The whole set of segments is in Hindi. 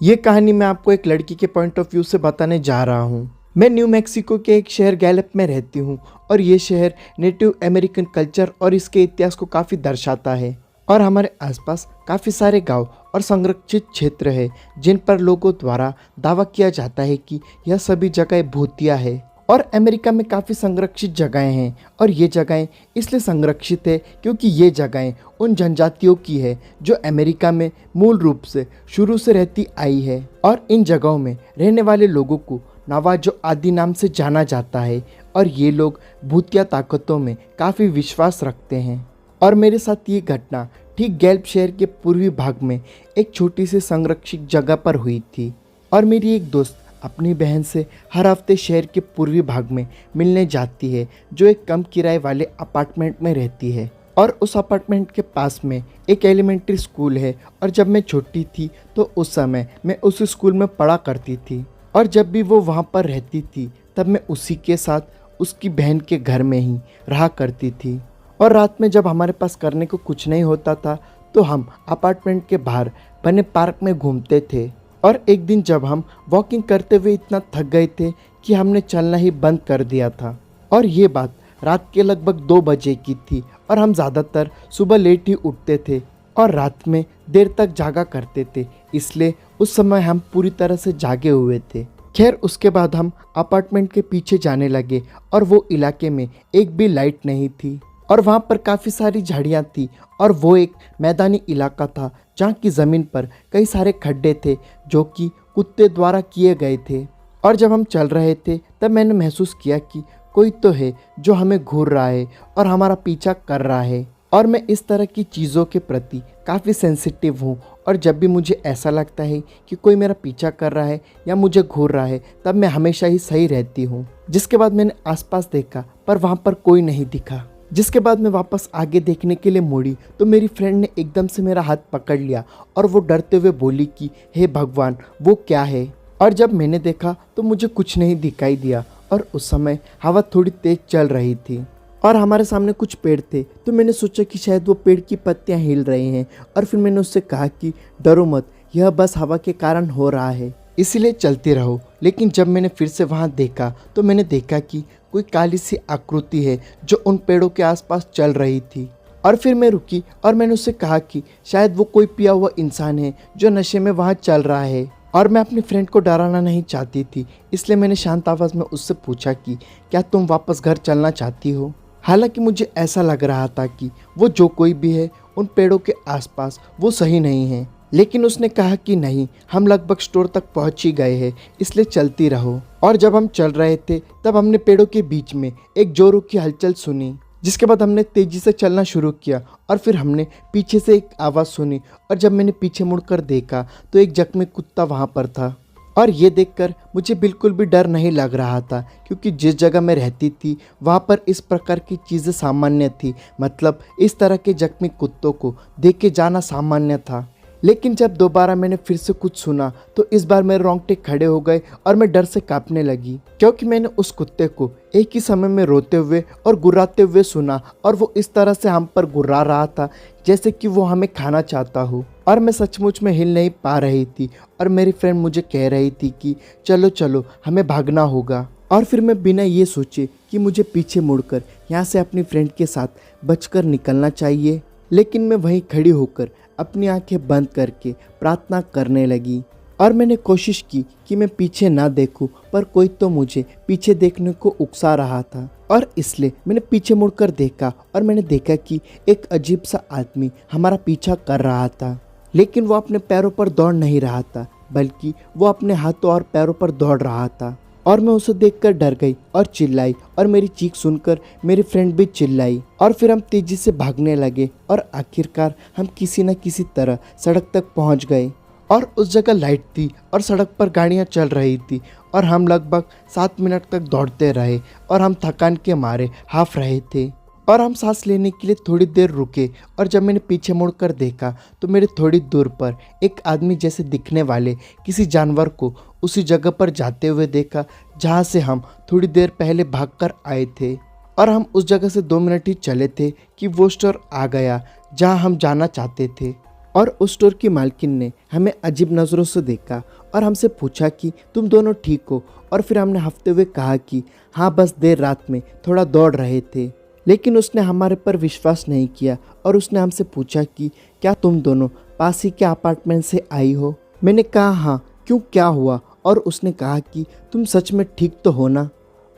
ये कहानी मैं आपको एक लड़की के पॉइंट ऑफ व्यू से बताने जा रहा हूँ। मैं न्यू मैक्सिको के एक शहर गैलप में रहती हूँ और ये शहर नेटिव अमेरिकन कल्चर और इसके इतिहास को काफ़ी दर्शाता है। और हमारे आसपास काफ़ी सारे गांव और संरक्षित क्षेत्र है जिन पर लोगों द्वारा दावा किया जाता है कि यह सभी जगह भूतिया है। और अमेरिका में काफ़ी संरक्षित जगहें हैं और ये जगहें इसलिए संरक्षित है क्योंकि ये जगहें उन जनजातियों की है जो अमेरिका में मूल रूप से शुरू से रहती आई है। और इन जगहों में रहने वाले लोगों को नवाजो आदि नाम से जाना जाता है और ये लोग भूतिया ताकतों में काफ़ी विश्वास रखते हैं। और मेरे साथ ये घटना ठीक गैल्प शहर के पूर्वी भाग में एक छोटी सी संरक्षित जगह पर हुई थी। और मेरी एक दोस्त अपनी बहन से हर हफ्ते शहर के पूर्वी भाग में मिलने जाती है जो एक कम किराए वाले अपार्टमेंट में रहती है। और उस अपार्टमेंट के पास में एक एलिमेंट्री स्कूल है और जब मैं छोटी थी तो उस समय मैं उस स्कूल में पढ़ा करती थी। और जब भी वो वहाँ पर रहती थी तब मैं उसी के साथ उसकी बहन के घर में ही रहा करती थी। और रात में जब हमारे पास करने को कुछ नहीं होता था तो हम अपार्टमेंट के बाहर बने पार्क में घूमते थे। और एक दिन जब हम वॉकिंग करते हुए इतना थक गए थे कि हमने चलना ही बंद कर दिया था। और ये बात रात के लगभग 2 बजे की थी और हम ज़्यादातर सुबह लेट ही उठते थे और रात में देर तक जागा करते थे, इसलिए उस समय हम पूरी तरह से जागे हुए थे। खैर उसके बाद हम अपार्टमेंट के पीछे जाने लगे और वो इलाके में एक भी लाइट नहीं थी और वहाँ पर काफ़ी सारी झाड़ियाँ थी और वो एक मैदानी इलाका था जहाँ की ज़मीन पर कई सारे खड्डे थे जो कि कुत्ते द्वारा किए गए थे। और जब हम चल रहे थे तब मैंने महसूस किया कि कोई तो है जो हमें घूर रहा है और हमारा पीछा कर रहा है। और मैं इस तरह की चीज़ों के प्रति काफ़ी सेंसिटिव हूँ और जब भी मुझे ऐसा लगता है कि कोई मेरा पीछा कर रहा है या मुझे घूर रहा है तब मैं हमेशा ही सही रहती हूँ। जिसके बाद मैंने आसपास देखा पर वहाँ पर कोई नहीं दिखा। जिसके बाद मैं वापस आगे देखने के लिए मुड़ी तो मेरी फ्रेंड ने एकदम से मेरा हाथ पकड़ लिया और वो डरते हुए बोली कि हे भगवान वो क्या है। और जब मैंने देखा तो मुझे कुछ नहीं दिखाई दिया और उस समय हवा थोड़ी तेज चल रही थी और हमारे सामने कुछ पेड़ थे तो मैंने सोचा कि शायद वो पेड़ की पत्तियां हिल रही हैं। और फिर मैंने उससे कहा कि डरो मत, यह बस हवा के कारण हो रहा है, इसीलिए चलते रहो। लेकिन जब मैंने फिर से वहाँ देखा तो मैंने देखा कि कोई काली सी आकृति है जो उन पेड़ों के आसपास चल रही थी। और फिर मैं रुकी और मैंने उससे कहा कि शायद वो कोई पिया हुआ इंसान है जो नशे में वहाँ चल रहा है। और मैं अपनी फ्रेंड को डराना नहीं चाहती थी, इसलिए मैंने शांत आवाज़ में उससे पूछा कि क्या तुम वापस घर चलना चाहती हो। हालांकि मुझे ऐसा लग रहा था कि वो जो कोई भी है उन पेड़ों के आसपास वो सही नहीं है। लेकिन उसने कहा कि नहीं, हम लगभग स्टोर तक पहुंच ही गए हैं, इसलिए चलती रहो। और जब हम चल रहे थे तब हमने पेड़ों के बीच में एक जोरों की हलचल सुनी, जिसके बाद हमने तेजी से चलना शुरू किया। और फिर हमने पीछे से एक आवाज़ सुनी और जब मैंने पीछे मुड़कर देखा तो एक जख्मी कुत्ता वहाँ पर था। और ये देखकर मुझे बिल्कुल भी डर नहीं लग रहा था क्योंकि जिस जगह मैं रहती थी वहाँ पर इस प्रकार की चीज़ें सामान्य थी, मतलब इस तरह के जख्मी कुत्तों को देखे जाना सामान्य था। लेकिन जब दोबारा मैंने फिर से कुछ सुना तो इस बार मेरे रोंगटे खड़े हो गए और मैं डर से कांपने लगी क्योंकि मैंने उस कुत्ते को एक ही समय में रोते हुए और गुर्राते हुए सुना और वो इस तरह से हम पर गुर्रा रहा था जैसे कि वो हमें खाना चाहता हो। और मैं सचमुच में हिल नहीं पा रही थी और मेरी फ्रेंड मुझे कह रही थी कि चलो चलो हमें भागना होगा। और फिर मैं बिना ये सोचे कि मुझे पीछे मुड़कर यहाँ से अपनी फ्रेंड के साथ बचकर निकलना चाहिए, लेकिन मैं वहीं खड़ी होकर अपनी आंखें बंद करके प्रार्थना करने लगी। और मैंने कोशिश की कि मैं पीछे ना देखूं, पर कोई तो मुझे पीछे देखने को उकसा रहा था। और इसलिए मैंने पीछे मुड़कर देखा और मैंने देखा कि एक अजीब सा आदमी हमारा पीछा कर रहा था, लेकिन वो अपने पैरों पर दौड़ नहीं रहा था बल्कि वो अपने हाथों और पैरों पर दौड़ रहा था। और मैं उसे देखकर डर गई और चिल्लाई और मेरी चीख सुनकर मेरी फ्रेंड भी चिल्लाई। और फिर हम तेजी से भागने लगे और आखिरकार हम किसी न किसी तरह सड़क तक पहुंच गए। और उस जगह लाइट थी और सड़क पर गाड़ियां चल रही थी और हम लगभग 7 मिनट तक दौड़ते रहे और हम थकान के मारे हाफ रहे थे। और हम सांस लेने के लिए थोड़ी देर रुके और जब मैंने पीछे मुड़कर देखा तो मेरे थोड़ी दूर पर एक आदमी जैसे दिखने वाले किसी जानवर को उसी जगह पर जाते हुए देखा जहाँ से हम थोड़ी देर पहले भागकर आए थे। और हम उस जगह से 2 मिनट ही चले थे कि वो स्टोर आ गया जहाँ हम जाना चाहते थे। और उस स्टोर की मालकिन ने हमें अजीब नज़रों से देखा और हमसे पूछा कि तुम दोनों ठीक हो। और फिर हमने हंसते हुए कहा कि हाँ, बस देर रात में थोड़ा दौड़ रहे थे। लेकिन उसने हमारे पर विश्वास नहीं किया और उसने हमसे पूछा कि क्या तुम दोनों पास ही के अपार्टमेंट से आई हो। मैंने कहा हाँ, क्यों, क्या हुआ। और उसने कहा कि तुम सच में ठीक तो हो ना।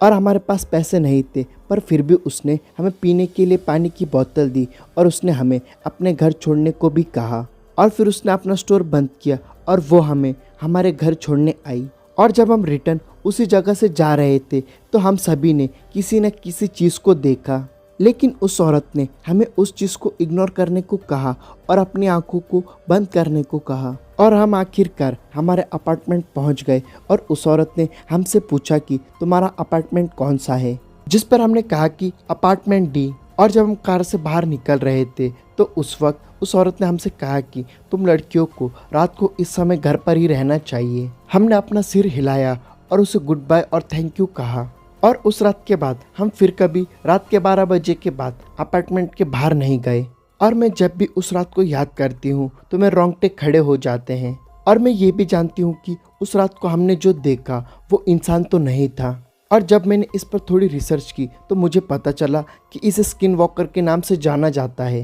और हमारे पास पैसे नहीं थे, पर फिर भी उसने हमें पीने के लिए पानी की बोतल दी और उसने हमें अपने घर छोड़ने को भी कहा। और फिर उसने अपना स्टोर बंद किया और वो हमें हमारे घर छोड़ने आई। और जब हम रिटर्न उसी जगह से जा रहे थे तो हम सभी ने किसी न किसी चीज़ को देखा, लेकिन उस औरत ने हमें उस चीज़ को इग्नोर करने को कहा और अपनी आंखों को बंद करने को कहा। और हम आखिरकार हमारे अपार्टमेंट पहुंच गए और उस औरत ने हमसे पूछा कि तुम्हारा अपार्टमेंट कौन सा है, जिस पर हमने कहा कि अपार्टमेंट डी। और जब हम कार से बाहर निकल रहे थे तो उस वक्त उस औरत ने हमसे कहा कि तुम लड़कियों को रात को इस समय घर पर ही रहना चाहिए। हमने अपना सिर हिलाया और उसे गुड बाय और थैंक यू कहा। और उस रात के बाद हम फिर कभी रात के 12 बजे के बाद अपार्टमेंट के बाहर नहीं गए। और मैं जब भी उस रात को याद करती हूँ तो मेरे रोंगटे खड़े हो जाते हैं। और मैं ये भी जानती हूँ कि उस रात को हमने जो देखा वो इंसान तो नहीं था। और जब मैंने इस पर थोड़ी रिसर्च की तो मुझे पता चला कि इसे स्किन वॉकर के नाम से जाना जाता है।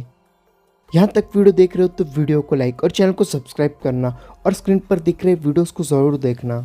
यहाँ तक वीडियो देख रहे हो तो वीडियो को लाइक और चैनल को सब्सक्राइब करना और स्क्रीन पर दिख रहे वीडियोस को ज़रूर देखना।